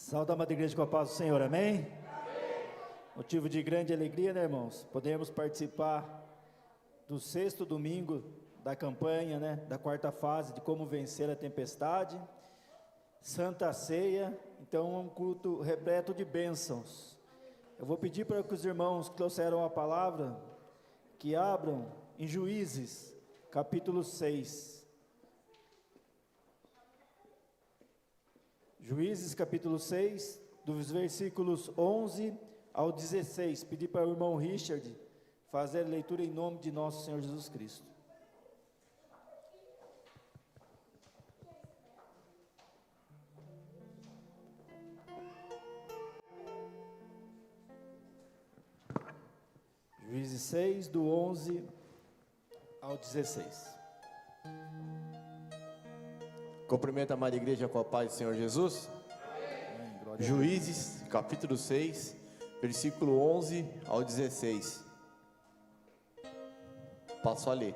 Saúde, amada igreja, com a paz do Senhor, amém? Motivo de grande alegria, né, irmãos? Podemos participar do 6º domingo da campanha, né, da 4ª fase de como vencer a tempestade, Santa Ceia. Então é um culto repleto de bênçãos. Eu vou pedir para que os irmãos que trouxeram a palavra, que abram em Juízes, capítulo 6. Juízes capítulo 6, dos versículos 11 ao 16. Pedi para o irmão Richard fazer a leitura em nome de nosso Senhor Jesus Cristo. Juízes 6, do 11 ao 16. Cumprimento a amada igreja com a paz do Senhor Jesus. Amém. Juízes, capítulo 6, versículo 11 ao 16. Passo a ler.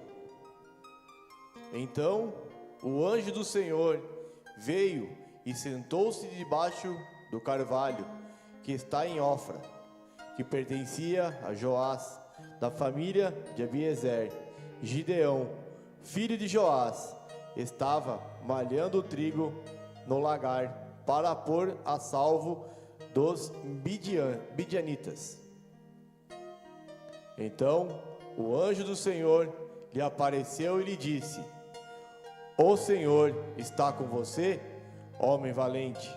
Então, o anjo do Senhor veio e sentou-se debaixo do carvalho que está em Ofra, que pertencia a Joás, da família de Abiezer. Gideão, filho de Joás, estava malhando o trigo no lagar para pôr a salvo dos midianitas. Então o anjo do Senhor lhe apareceu e lhe disse: O Senhor está com você, homem valente.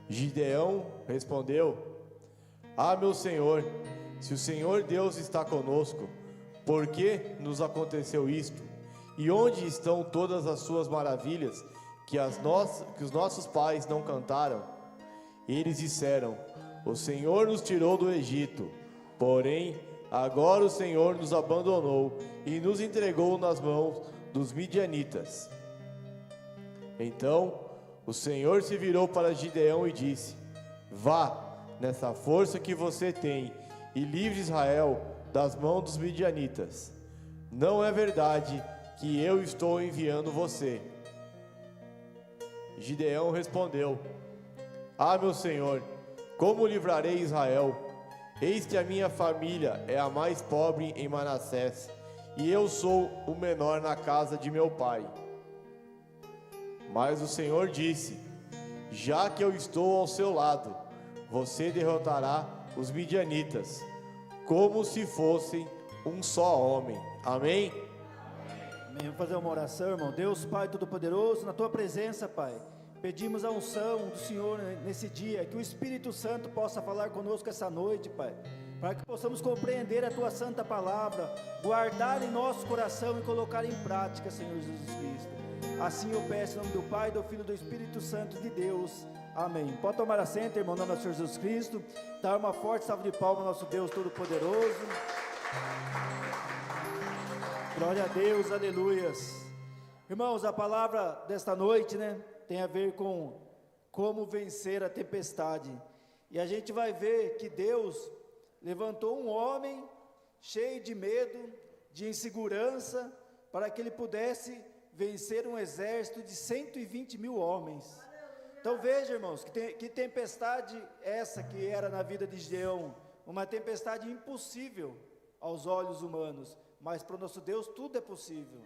Gideão respondeu: Ah, meu Senhor, se o Senhor Deus está conosco, por que nos aconteceu isto? E onde estão todas as suas maravilhas que os nossos pais não cantaram? Eles disseram: O Senhor nos tirou do Egito, porém agora o Senhor nos abandonou e nos entregou nas mãos dos midianitas. Então o Senhor se virou para Gideão e disse: Vá nessa força que você tem e livre Israel das mãos dos midianitas. Não é verdade que eu estou enviando você? Gideão respondeu: Ah, meu Senhor, como livrarei Israel? Eis que a minha família é a mais pobre em Manassés, e eu sou o menor na casa de meu pai. Mas o Senhor disse: Já que eu estou ao seu lado, você derrotará os midianitas, como se fossem um só homem. Amém? Amém. Vamos fazer uma oração, irmão. Deus Pai Todo-Poderoso, na Tua presença, Pai, pedimos a unção do Senhor nesse dia, que o Espírito Santo possa falar conosco essa noite, Pai, para que possamos compreender a Tua santa palavra, guardar em nosso coração e colocar em prática, Senhor Jesus Cristo. Assim eu peço em nome do Pai, do Filho e do Espírito Santo de Deus. Amém. Pode tomar assento, irmão, em nome do Senhor Jesus Cristo. Dar uma forte salva de palmas ao nosso Deus Todo-Poderoso. Glória a Deus, aleluias. Irmãos, a palavra desta noite, né, tem a ver com como vencer a tempestade. E a gente vai ver que Deus levantou um homem cheio de medo, de insegurança, para que ele pudesse vencer um exército de 120 mil homens. Então veja, irmãos, que tempestade essa que era na vida de Gideão, uma tempestade impossível aos olhos humanos, mas para o nosso Deus tudo é possível.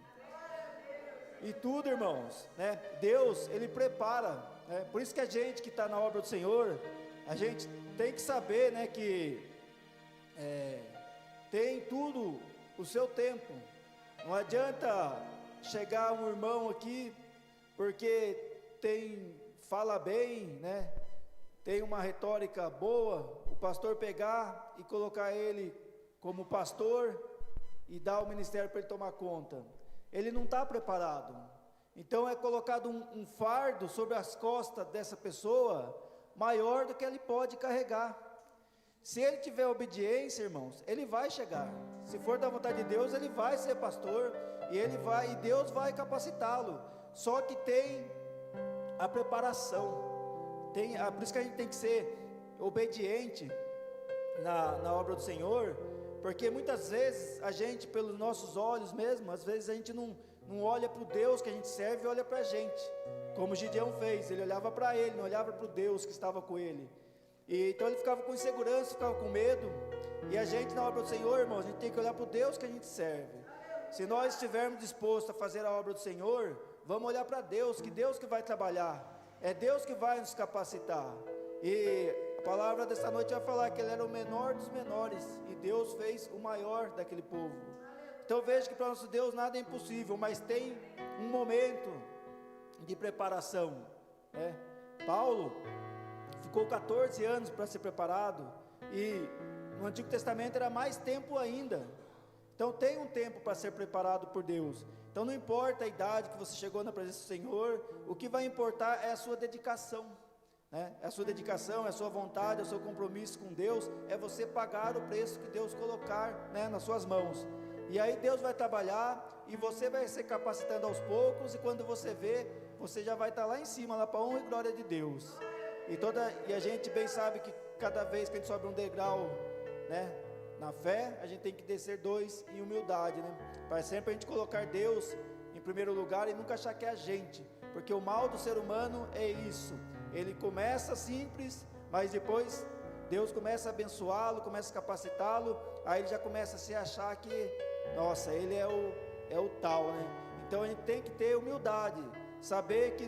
E tudo, irmãos, né? Deus, Ele prepara, né? Por isso que a gente que está na obra do Senhor, a gente tem que saber, né, que tem tudo o seu tempo. Não adianta chegar um irmão aqui, porque fala bem, né? Tem uma retórica boa, o pastor pegar e colocar ele como pastor e dar o ministério para ele tomar conta. Ele não está preparado. Então é colocado um fardo sobre as costas dessa pessoa maior do que ele pode carregar. Se ele tiver obediência, irmãos, ele vai chegar. Se for da vontade de Deus, ele vai ser pastor e Deus vai capacitá-lo. Só que tem a preparação. Por isso que a gente tem que ser obediente na obra do Senhor. Porque muitas vezes a gente, pelos nossos olhos mesmo, às vezes a gente não olha para o Deus que a gente serve, olha para a gente, como Gideão fez. Ele olhava para ele, não olhava para o Deus que estava com ele. E então ele ficava com insegurança, ficava com medo. E a gente, na obra do Senhor, irmãos, a gente tem que olhar para o Deus que a gente serve. Se nós estivermos dispostos a fazer a obra do Senhor, vamos olhar para Deus, que Deus que vai trabalhar, é Deus que vai nos capacitar. E a palavra dessa noite vai falar que ele era o menor dos menores, e Deus fez o maior daquele povo. Então veja que para nosso Deus nada é impossível, mas tem um momento de preparação, né? Paulo ficou 14 anos para ser preparado, e no Antigo Testamento era mais tempo ainda. Então tem um tempo para ser preparado por Deus. Então não importa a idade que você chegou na presença do Senhor, o que vai importar é a sua dedicação, né? É a sua dedicação, é a sua vontade, é o seu compromisso com Deus, é você pagar o preço que Deus colocar, né, nas suas mãos. E aí Deus vai trabalhar, e você vai se capacitando aos poucos, e quando você vê, você já vai estar lá em cima, lá para a honra e glória de Deus. E a gente bem sabe que cada vez que a gente sobe um degrau, né, na fé, a gente tem que descer 2 em humildade, né? Para sempre a gente colocar Deus em primeiro lugar e nunca achar que é a gente, porque o mal do ser humano é isso. Ele começa simples, mas depois Deus começa a abençoá-lo, começa a capacitá-lo, aí ele já começa a se achar que, nossa, ele é o tal, né? Então a gente tem que ter humildade, saber que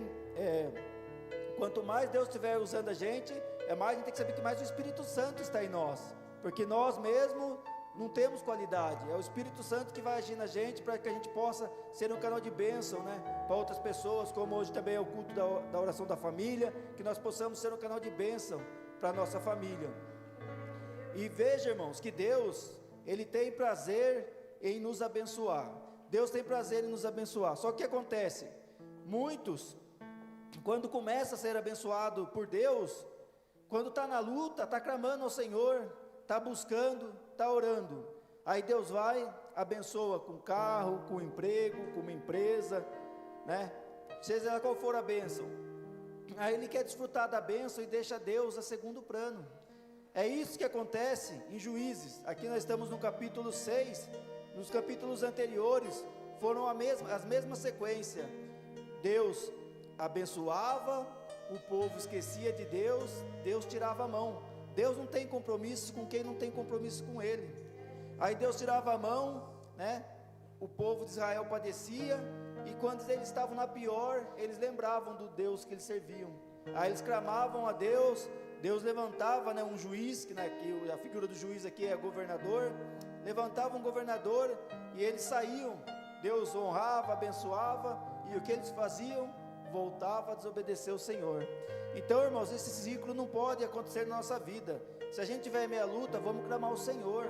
quanto mais Deus estiver usando a gente tem que saber que mais o Espírito Santo está em nós, porque nós mesmos não temos qualidade, é o Espírito Santo que vai agir na gente, para que a gente possa ser um canal de bênção, né, para outras pessoas, como hoje também é o culto da oração da família, que nós possamos ser um canal de bênção para a nossa família. E veja, irmãos, que Deus, Ele tem prazer em nos abençoar. Deus tem prazer em nos abençoar. Só que o que acontece? Muitos, quando começa a ser abençoado por Deus, quando está na luta, está clamando ao Senhor, está buscando, está orando, aí Deus vai, abençoa com carro, com emprego, com uma empresa, né? Seja lá qual for a bênção, aí ele quer desfrutar da bênção e deixa Deus a segundo plano. É isso que acontece em Juízes. Aqui nós estamos no capítulo 6, nos capítulos anteriores, foram as mesmas sequência. Deus abençoava, o povo esquecia de Deus, Deus tirava a mão. Deus não tem compromisso com quem não tem compromisso com Ele. Aí Deus tirava a mão, né? O povo de Israel padecia, e quando eles estavam na pior, eles lembravam do Deus que eles serviam. Aí eles clamavam a Deus, Deus levantava, né, um juiz, que a figura do juiz aqui é governador, levantava um governador, e eles saíam, Deus honrava, abençoava, e o que eles faziam? Voltava a desobedecer o Senhor. Então, irmãos, esse ciclo não pode acontecer na nossa vida. Se a gente tiver meia luta, vamos clamar ao Senhor.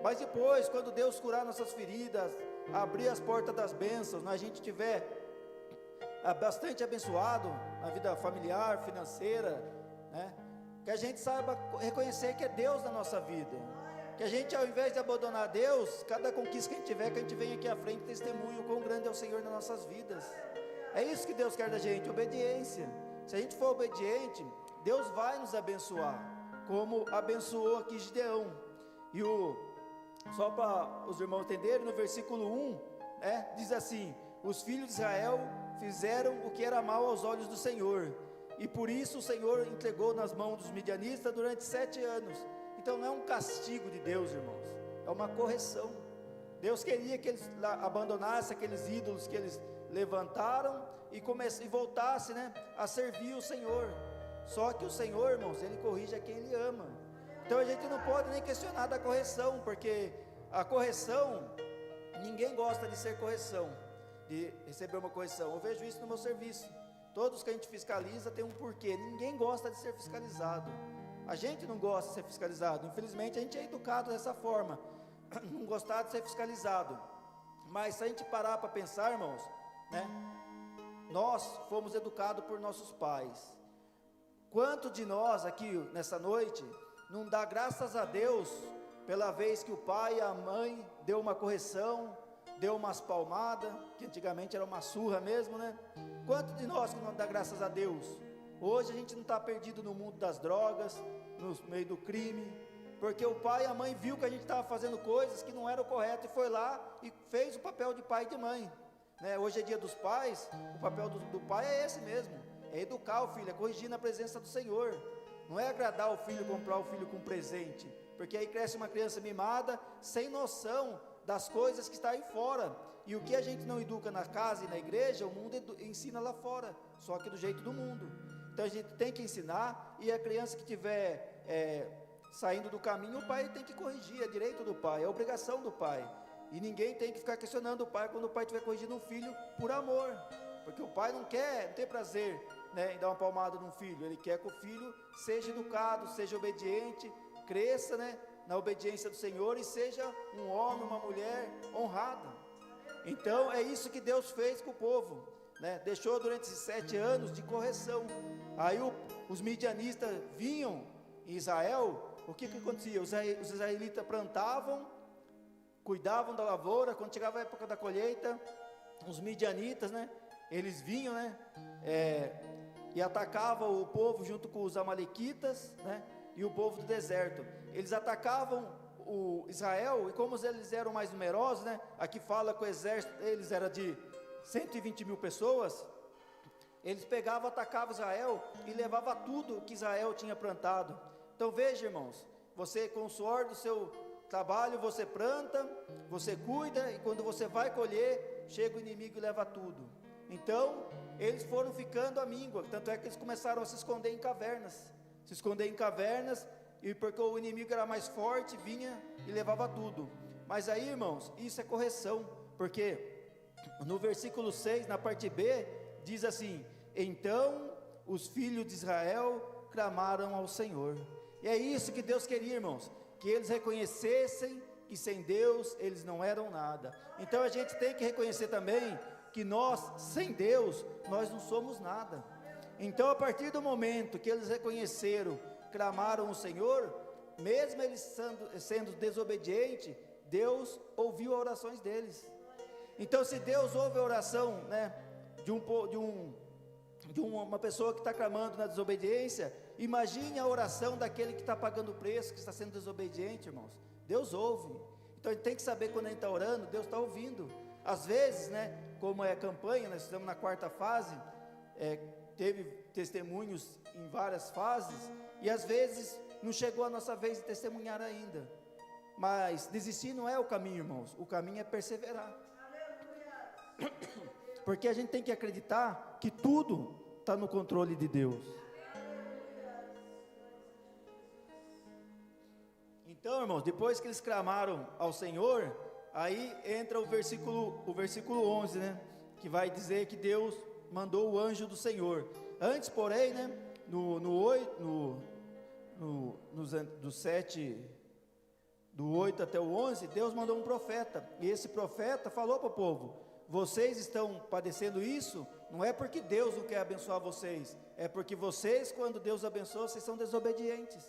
Mas depois, quando Deus curar nossas feridas, abrir as portas das bênçãos, a gente tiver bastante abençoado na vida familiar, financeira, né? Que a gente saiba reconhecer que é Deus na nossa vida. Que a gente, ao invés de abandonar Deus, cada conquista que a gente tiver, que a gente venha aqui à frente e testemunhe o quão grande é o Senhor nas nossas vidas. É isso que Deus quer da gente, obediência. Se a gente for obediente, Deus vai nos abençoar, como abençoou aqui Gideão. E só para os irmãos entenderem, no versículo 1, diz assim: os filhos de Israel fizeram o que era mal aos olhos do Senhor, e por isso o Senhor entregou nas mãos dos midianitas durante 7 anos. Então não é um castigo de Deus, irmãos, é uma correção. Deus queria que eles abandonassem aqueles ídolos que eles levantaram e voltassem, né, a servir o Senhor. Só que o Senhor, irmãos, Ele corrige a quem Ele ama. Então a gente não pode nem questionar da correção, porque a correção, ninguém gosta de ser correção, de receber uma correção. Eu vejo isso no meu serviço. Todos que a gente fiscaliza tem um porquê. Ninguém gosta de ser fiscalizado. A gente não gosta de ser fiscalizado. Infelizmente a gente é educado dessa forma, não gostar de ser fiscalizado. Mas se a gente parar para pensar, irmãos, né, nós fomos educados por nossos pais. Quanto de nós aqui nessa noite não dá graças a Deus pela vez que o pai e a mãe deu uma correção, deu umas palmadas, que antigamente era uma surra mesmo, né? Quanto de nós que não dá graças a Deus? Hoje a gente não está perdido no mundo das drogas, no meio do crime, porque o pai e a mãe viu que a gente estava fazendo coisas que não eram corretas e foi lá e fez o papel de pai e de mãe. né? Hoje é dia dos pais, o papel do pai é esse mesmo, é educar o filho, é corrigir na presença do Senhor, não é agradar o filho, comprar o filho com presente, porque aí cresce uma criança mimada, sem noção das coisas que está aí fora, e o que a gente não educa na casa e na igreja, o mundo ensina lá fora, só que do jeito do mundo. Então a gente tem que ensinar, e a criança que tiver saindo do caminho, o pai tem que corrigir, é direito do pai, é obrigação do pai, e ninguém tem que ficar questionando o pai, quando o pai estiver corrigindo um filho, por amor, porque o pai não tem prazer, né, em dar uma palmada num filho, ele quer que o filho seja educado, seja obediente, cresça, né, na obediência do Senhor, e seja um homem, uma mulher honrada. Então é isso que Deus fez com o povo, né? Deixou durante esses 7 anos de correção. Aí os midianistas vinham em Israel, o que acontecia? Os israelitas plantavam, cuidavam da lavoura, quando chegava a época da colheita, os midianitas, né, eles vinham, né, e atacavam o povo junto com os amalequitas, né, e o povo do deserto. Eles atacavam o Israel, e como eles eram mais numerosos, né, aqui fala que o exército eles era de 120 mil pessoas, eles pegavam, atacavam Israel e levavam tudo que Israel tinha plantado. Então veja, irmãos, você com o suor do seu trabalho, você planta, você cuida, e quando você vai colher, chega o inimigo e leva tudo. Então eles foram ficando à míngua, tanto é que eles começaram a se esconder em cavernas, e porque o inimigo era mais forte, vinha e levava tudo. Mas aí, irmãos, isso é correção, porque no versículo 6, na parte B, diz assim: então os filhos de Israel clamaram ao Senhor. E é isso que Deus queria, irmãos, que eles reconhecessem que sem Deus eles não eram nada. Então a gente tem que reconhecer também que nós, sem Deus, nós não somos nada. Então a partir do momento que eles reconheceram, clamaram ao Senhor, mesmo eles sendo desobedientes, Deus ouviu as orações deles. Então se Deus ouve a oração, né, de uma pessoa que está clamando na desobediência, imagine a oração daquele que está pagando o preço, que está sendo desobediente, irmãos. Deus ouve. Então a gente tem que saber, quando a gente está orando, Deus está ouvindo. Às vezes, né, como é a campanha, nós estamos na 4ª fase, teve testemunhos em várias fases, e às vezes não chegou a nossa vez de testemunhar ainda, mas desistir não é o caminho, irmãos, o caminho é perseverar, porque a gente tem que acreditar que tudo está no controle de Deus. Então, irmãos, depois que eles clamaram ao Senhor, aí entra o versículo 11, né, que vai dizer que Deus mandou o anjo do Senhor. Antes, porém, né, do 8 até o 11, Deus mandou um profeta, e esse profeta falou para o povo: vocês estão padecendo isso, não é porque Deus não quer abençoar vocês, é porque vocês, quando Deus abençoa, vocês são desobedientes.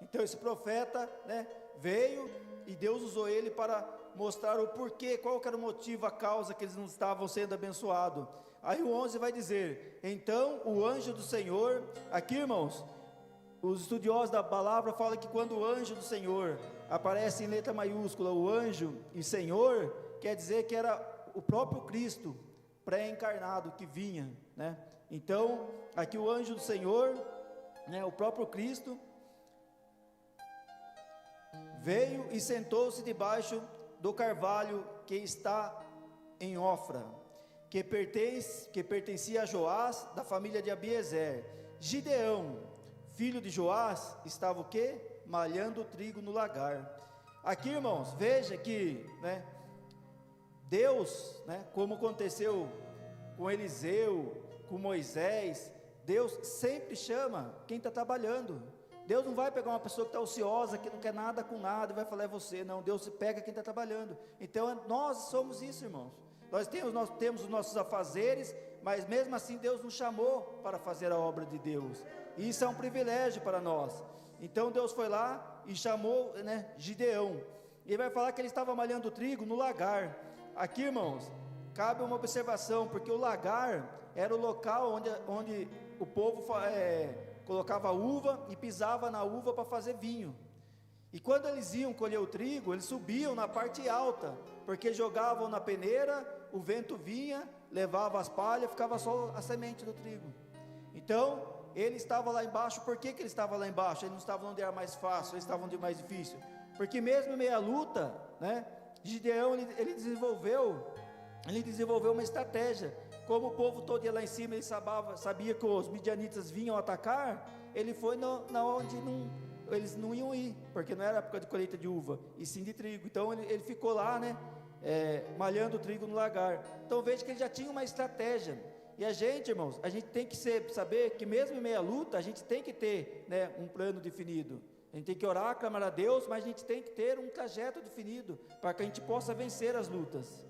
Então esse profeta, né, veio, e Deus usou ele para mostrar o porquê, qual que era o motivo, a causa que eles não estavam sendo abençoados. Aí o 11 vai dizer: então o anjo do Senhor, aqui, irmãos, os estudiosos da palavra falam que quando o anjo do Senhor aparece em letra maiúscula, o anjo e Senhor, quer dizer que era o próprio Cristo pré-encarnado que vinha, né? Então aqui o anjo do Senhor, né, o próprio Cristo, veio e sentou-se debaixo do carvalho que está em Ofra, que pertencia a Joás, da família de Abiezer. Gideão, filho de Joás, estava o quê? Malhando trigo no lagar. Aqui, irmãos, veja que, né, Deus, né, como aconteceu com Eliseu, com Moisés, Deus sempre chama quem está trabalhando. Deus não vai pegar uma pessoa que está ociosa, que não quer nada com nada, e vai falar: é você. Não, Deus pega quem está trabalhando. Então nós somos isso, irmãos. Nós temos os nossos afazeres, mas mesmo assim Deus nos chamou para fazer a obra de Deus, e isso é um privilégio para nós. Então Deus foi lá e chamou, né, Gideão, e ele vai falar que ele estava malhando trigo no lagar. Aqui, irmãos, cabe uma observação, porque o lagar era o local onde o povo colocava uva e pisava na uva para fazer vinho. E quando eles iam colher o trigo, eles subiam na parte alta, porque jogavam na peneira, o vento vinha, levava as palhas, ficava só a semente do trigo. Então, ele estava lá embaixo. Por que ele estava lá embaixo? Ele não estava onde era mais fácil, ele estava onde era mais difícil. Porque mesmo em meio à luta, né, Gideão, ele desenvolveu uma estratégia. Como o povo todo ia lá em cima, ele sabia que os midianitas vinham atacar, ele foi na onde eles não iam ir, porque não era época de colheita de uva, e sim de trigo. Então ele ficou lá, né, malhando o trigo no lagar. Então veja que ele já tinha uma estratégia. E a gente, irmãos, a gente tem que saber que mesmo em meio à luta, a gente tem que ter, né, um plano definido. A gente tem que orar, clamar a Deus, mas a gente tem que ter um trajeto definido, para que a gente possa vencer as lutas.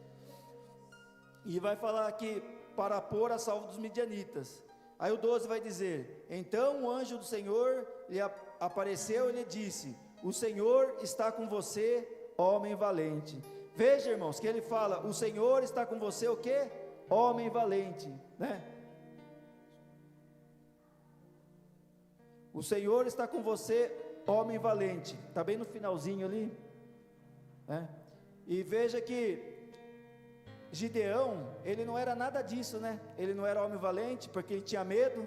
E vai falar aqui, para pôr a salvo dos midianitas. Aí o 12 vai dizer: então o anjo do Senhor lhe apareceu e lhe disse: o Senhor está com você, homem valente. Veja, irmãos, que ele fala: o Senhor está com você, o quê? Homem valente, né? O Senhor está com você, homem valente. Está bem no finalzinho ali, né? E veja que Gideão, ele não era nada disso, né? Ele não era homem valente, porque ele tinha medo,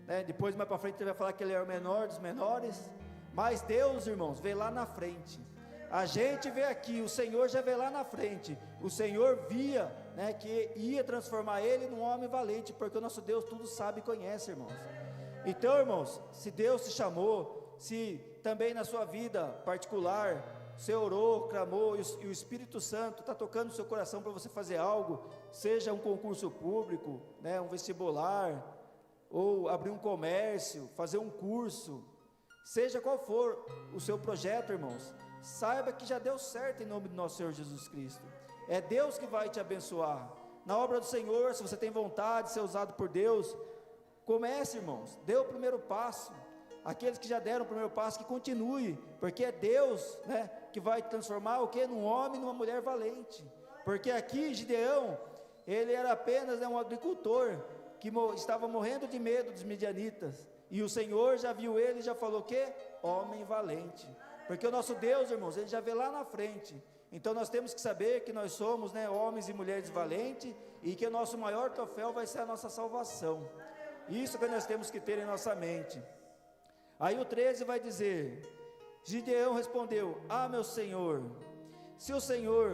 né? Depois, mais para frente, ele vai falar que ele era o menor dos menores. Mas Deus, irmãos, vê lá na frente. A gente vê aqui, o Senhor já vê lá na frente. O Senhor via, né, que ia transformar ele num homem valente, porque o nosso Deus tudo sabe e conhece, irmãos. Então, irmãos, se Deus te chamou, se também na sua vida particular você orou, clamou, e o Espírito Santo está tocando no seu coração para você fazer algo, seja um concurso público, né, um vestibular, ou abrir um comércio, fazer um curso, seja qual for o seu projeto, irmãos, saiba que já deu certo em nome do nosso Senhor Jesus Cristo. É Deus que vai te abençoar. Na obra do Senhor, se você tem vontade de ser usado por Deus, comece, irmãos, dê o primeiro passo. Aqueles que já deram o primeiro passo, que continue, porque é Deus, né, que vai transformar o que? Num homem, numa mulher valente. Porque aqui Gideão, ele era apenas, né, um agricultor, que estava morrendo de medo dos midianitas, e o Senhor já viu ele e já falou o que? Homem valente. Porque o nosso Deus, irmãos, ele já vê lá na frente. Então nós temos que saber que nós somos, né, homens e mulheres valentes, e que o nosso maior troféu vai ser a nossa salvação. Isso que nós temos que ter em nossa mente. Aí o 13 vai dizer: Gideão respondeu: ah, meu Senhor, se o Senhor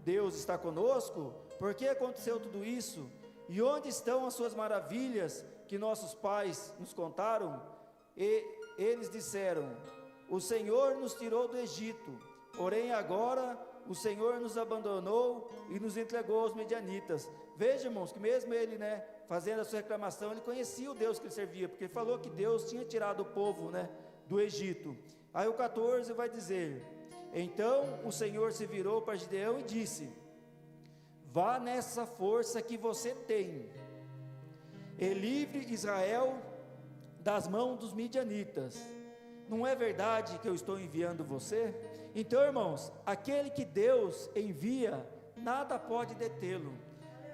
Deus está conosco, por que aconteceu tudo isso? E onde estão as suas maravilhas que nossos pais nos contaram? E eles disseram: o Senhor nos tirou do Egito, porém agora o Senhor nos abandonou e nos entregou aos midianitas. Veja, irmãos, que mesmo ele, né, fazendo a sua reclamação, ele conhecia o Deus que ele servia, porque ele falou que Deus tinha tirado o povo, né, do Egito. Aí o 14 vai dizer: então o Senhor se virou para Gideão e disse: vá nessa força que você tem, e livre Israel das mãos dos midianitas. Não é verdade que eu estou enviando você? Então, irmãos, aquele que Deus envia, nada pode detê-lo.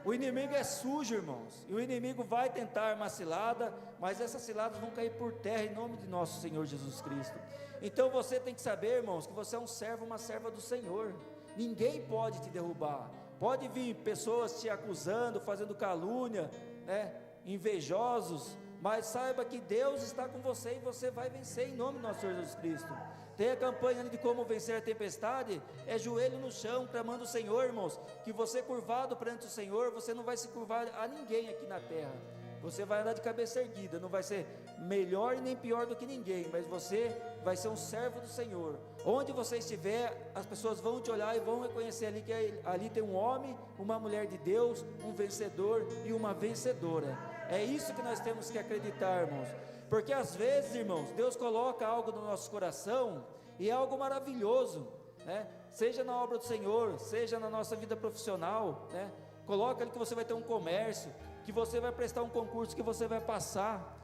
O inimigo é sujo, irmãos, e o inimigo vai tentar uma cilada, mas essas ciladas vão cair por terra em nome de nosso Senhor Jesus Cristo. Então você tem que saber, irmãos, que você é um servo, uma serva do Senhor. Ninguém pode te derrubar. Pode vir pessoas te acusando, fazendo calúnia, né, invejosos, mas saiba que Deus está com você e você vai vencer em nome do nosso Senhor Jesus Cristo. Tem a campanha de como vencer a tempestade, é joelho no chão, clamando o Senhor, irmãos, que você curvado perante o Senhor, você não vai se curvar a ninguém aqui na terra, você vai andar de cabeça erguida, não vai ser melhor e nem pior do que ninguém, mas você vai ser um servo do Senhor. Onde você estiver, as pessoas vão te olhar e vão reconhecer ali que ali tem um homem, uma mulher de Deus, um vencedor e uma vencedora. É isso que nós temos que acreditar, irmãos. Porque às vezes, irmãos, Deus coloca algo no nosso coração e é algo maravilhoso, né? Seja na obra do Senhor, seja na nossa vida profissional, né? Coloca ali que você vai ter um comércio, que você vai prestar um concurso, que você vai passar.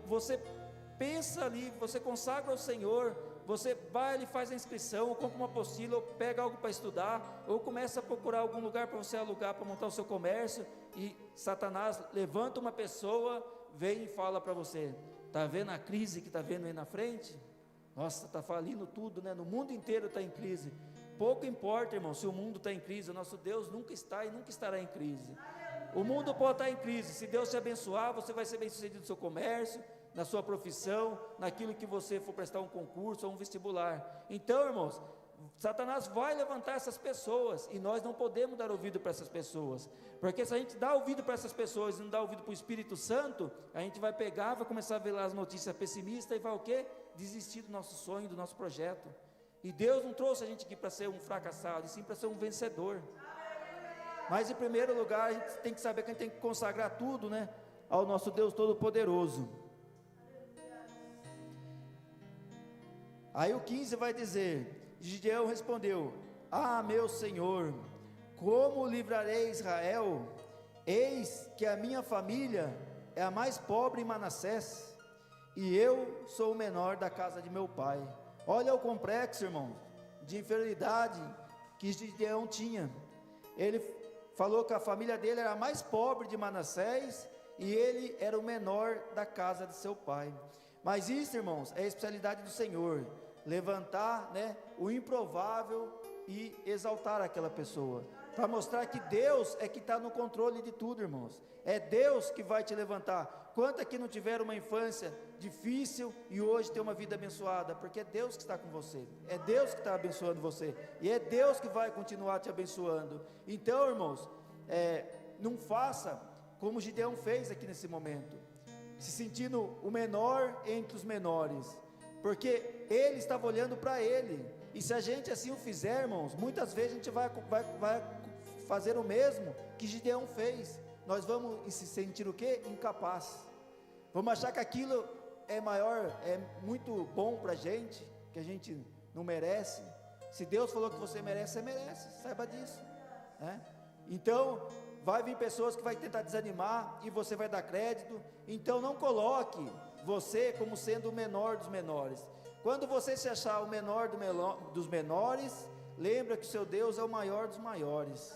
Você pensa ali, você consagra ao Senhor, você vai ali, faz a inscrição, ou compra uma apostila, ou pega algo para estudar, ou começa a procurar algum lugar para você alugar, para montar o seu comércio, e Satanás levanta uma pessoa, vem e fala para você: está vendo a crise que está vendo aí na frente? Nossa, está falindo tudo, né? No mundo inteiro está em crise. pouco importa, irmão, se o mundo está em crise, o nosso Deus nunca está e nunca estará em crise. O mundo pode estar em crise, se Deus te abençoar, você vai ser bem sucedido no seu comércio, na sua profissão, naquilo que você for prestar um concurso ou um vestibular. Então, irmãos, Satanás vai levantar essas pessoas, e nós não podemos dar ouvido para essas pessoas, porque se a gente dá ouvido para essas pessoas e não dá ouvido para o Espírito Santo, a gente vai pegar, vai começar a ver lá as notícias pessimistas e vai o quê? Desistir do nosso sonho, do nosso projeto. E Deus não trouxe a gente aqui para ser um fracassado, e sim para ser um vencedor. Mas em primeiro lugar, a gente tem que saber que a gente tem que consagrar tudo, né, ao nosso Deus Todo-Poderoso. Aí o 15 vai dizer: Gideão respondeu: Ah, meu Senhor, como livrarei Israel? Eis que a minha família é a mais pobre em Manassés, e eu sou o menor da casa de meu pai. Olha o complexo, irmão, de inferioridade que Gideão tinha. Ele falou que a família dele era a mais pobre de Manassés, e ele era o menor da casa de seu pai. Mas isso, irmãos, é a especialidade do Senhor, levantar, né, o improvável e exaltar aquela pessoa, para mostrar que Deus é que está no controle de tudo, irmãos. É Deus que vai te levantar. Quanto aqui não tiveram uma infância difícil e hoje tem uma vida abençoada? Porque é Deus que está com você, é Deus que está abençoando você, e é Deus que vai continuar te abençoando. Então, irmãos, não faça como Gideão fez aqui nesse momento, se sentindo o menor entre os menores, porque ele estava olhando para ele. E se a gente assim o fizer, irmãos, muitas vezes a gente vai fazer o mesmo que Gideão fez. Nós vamos se sentir o quê? Incapaz. Vamos achar que aquilo é maior, é muito bom para a gente, que a gente não merece. Se Deus falou que você merece, saiba disso, né? Então, vai vir pessoas que vai tentar desanimar, e você vai dar crédito. Então não coloque você como sendo o menor dos menores. Quando você se achar o menor dos menores, lembra que o seu Deus é o maior dos maiores.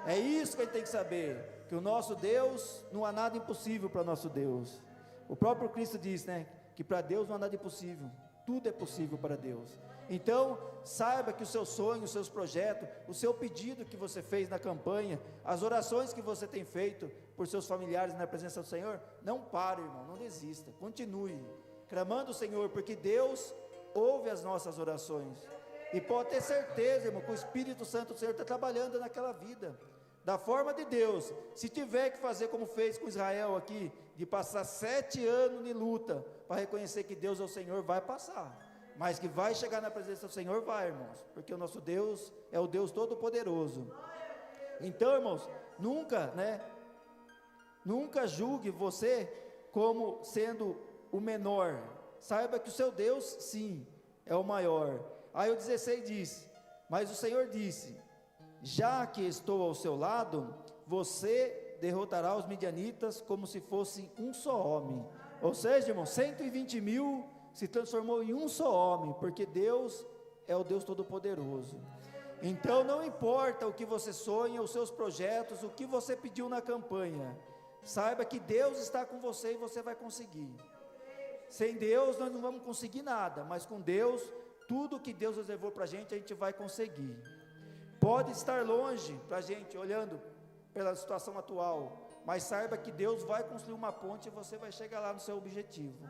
É isso que a gente tem que saber, que o nosso Deus, não há nada impossível para nosso Deus. O próprio Cristo diz, né, que para Deus não há nada impossível, tudo é possível para Deus. Então, saiba que o seu sonho, os seus projetos, o seu pedido que você fez na campanha, as orações que você tem feito por seus familiares na presença do Senhor, não pare, irmão, não desista, continue clamando o Senhor, porque Deus ouve as nossas orações, e pode ter certeza, irmão, que o Espírito Santo do Senhor está trabalhando naquela vida, da forma de Deus. Se tiver que fazer como fez com Israel aqui, de passar 7 anos de luta, para reconhecer que Deus é o Senhor, vai passar, mas que vai chegar na presença do Senhor, vai, irmãos, porque o nosso Deus é o Deus Todo-Poderoso. Então, irmãos, nunca julgue você como sendo o menor. Saiba que o seu Deus, sim, é o maior. Aí o 16 diz: Mas o Senhor disse: Já que estou ao seu lado, você derrotará os midianitas como se fosse um só homem. Ou seja, irmão, 120 mil se transformou em um só homem, porque Deus é o Deus Todo-Poderoso. Então não importa o que você sonha, os seus projetos, o que você pediu na campanha, saiba que Deus está com você e você vai conseguir. Sem Deus nós não vamos conseguir nada, mas com Deus, tudo que Deus reservou para a gente vai conseguir. Pode estar longe para a gente, olhando pela situação atual, mas saiba que Deus vai construir uma ponte e você vai chegar lá no seu objetivo.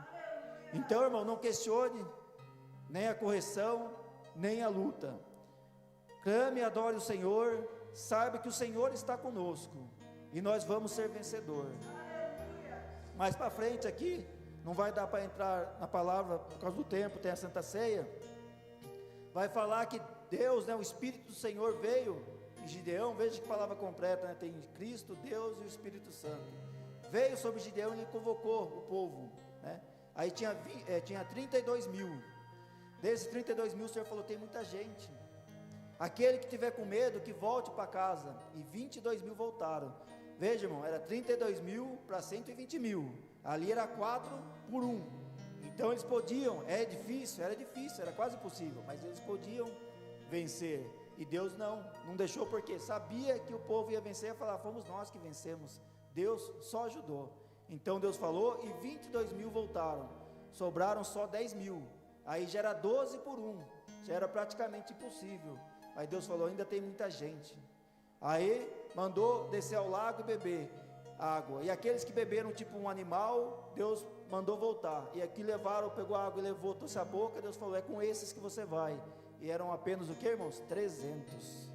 Então, irmão, não questione nem a correção, nem a luta. Clame e adore o Senhor, saiba que o Senhor está conosco, e nós vamos ser vencedor. Mais para frente aqui, não vai dar para entrar na palavra por causa do tempo, tem a Santa Ceia, vai falar que Deus, o Espírito do Senhor veio em Gideão. Veja que palavra completa, tem Cristo, Deus e o Espírito Santo. Veio sobre Gideão e ele convocou o povo, Aí tinha 32 mil, desses 32 mil o Senhor falou: tem muita gente, aquele que tiver com medo, que volte para casa, e 22 mil voltaram. Veja, irmão, era 32 mil para 120 mil, ali era 4 por 1, então eles podiam, era difícil, era quase impossível, mas eles podiam vencer, e Deus não deixou, porque sabia que o povo ia vencer, ia falar: fomos nós que vencemos, Deus só ajudou. Então Deus falou, e 22 mil voltaram, sobraram só 10 mil, aí já era 12 por 1, já era praticamente impossível. Aí Deus falou, ainda tem muita gente. Aí mandou descer ao lago e beber água, e aqueles que beberam tipo um animal, Deus mandou voltar, e aqui levaram, pegou a água e levou, trouxe a boca, Deus falou, é com esses que você vai, e eram apenas o que, irmãos? 300,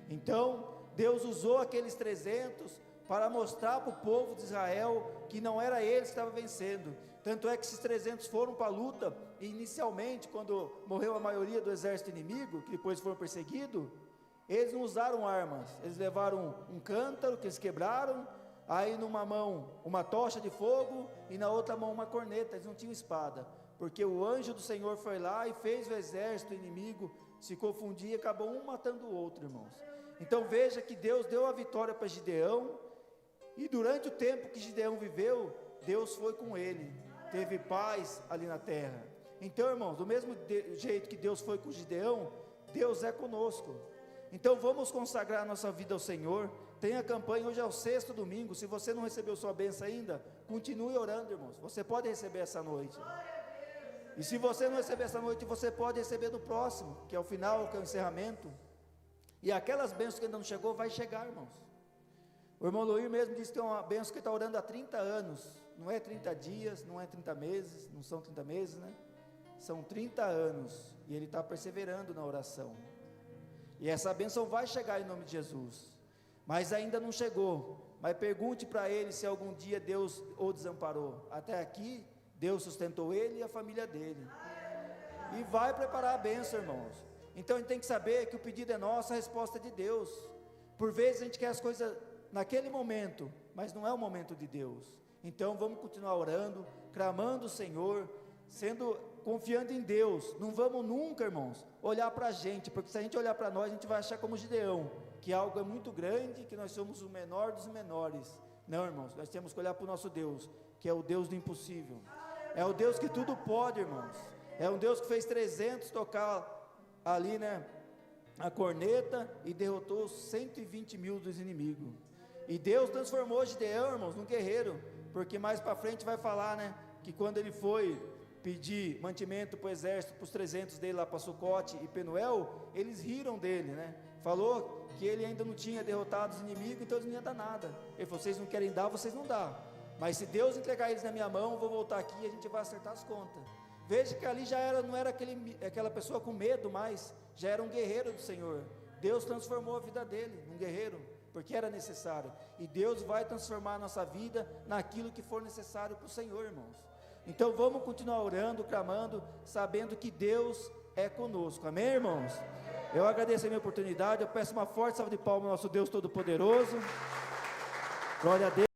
então, Deus usou aqueles 300, para mostrar para o povo de Israel, que não era eles que estavam vencendo, tanto é que esses 300 foram para a luta, e inicialmente, quando morreu a maioria do exército inimigo, que depois foram perseguidos, eles não usaram armas, eles levaram um cântaro, que eles quebraram, aí numa mão uma tocha de fogo, e na outra mão uma corneta, eles não tinham espada, porque o anjo do Senhor foi lá, e fez o exército inimigo se confundir, e acabou um matando o outro, irmãos. Então veja que Deus deu a vitória para Gideão, e durante o tempo que Gideão viveu, Deus foi com ele, teve paz ali na terra. Então, irmãos, do mesmo jeito que Deus foi com Gideão, Deus é conosco. Então vamos consagrar nossa vida ao Senhor. Tem a campanha, hoje é o 6º domingo. Se você não recebeu sua bênção ainda, continue orando, irmãos. Você pode receber essa noite. E se você não receber essa noite, você pode receber no próximo, que é o final, que é o encerramento. E aquelas bênçãos que ainda não chegou, vai chegar, irmãos. O irmão Luir mesmo disse que tem uma bênção que está orando há 30 anos. Não é 30 dias, não é 30 meses, não são 30 meses, né? São 30 anos. E ele está perseverando na oração. E essa bênção vai chegar em nome de Jesus. Mas ainda não chegou. Mas pergunte para ele se algum dia Deus o desamparou. Até aqui, Deus sustentou ele e a família dele. E vai preparar a bênção, irmãos. Então a gente tem que saber que o pedido é nosso, a resposta é de Deus. Por vezes a gente quer as coisas naquele momento, mas não é o momento de Deus. Então vamos continuar orando, clamando o Senhor, confiando em Deus. Não vamos nunca, irmãos, olhar para a gente, porque se a gente olhar para nós, a gente vai achar como Gideão, que algo é muito grande, que nós somos o menor dos menores. Não, irmãos, nós temos que olhar para o nosso Deus, que é o Deus do impossível. É o Deus que tudo pode, irmãos. É um Deus que fez 300 tocar ali, né, a corneta, e derrotou 120 mil dos inimigos. E Deus transformou Gideão, irmãos, num guerreiro, porque mais para frente vai falar, né, que quando ele foi pedir mantimento para o exército, para os 300 dele lá para Sucote e Penuel, eles riram dele, né, falou que ele ainda não tinha derrotado os inimigos, então eles não iam dar nada. Ele falou, vocês não querem dar, vocês não dão, mas se Deus entregar eles na minha mão, eu vou voltar aqui e a gente vai acertar as contas. Veja que ali não era aquela pessoa com medo mais, já era um guerreiro do Senhor. Deus transformou a vida dele num guerreiro, porque era necessário, e Deus vai transformar a nossa vida naquilo que for necessário para o Senhor, irmãos. Então vamos continuar orando, clamando, sabendo que Deus é conosco, amém, irmãos? Eu agradeço a minha oportunidade, eu peço uma forte salva de palmas ao nosso Deus Todo-Poderoso, glória a Deus.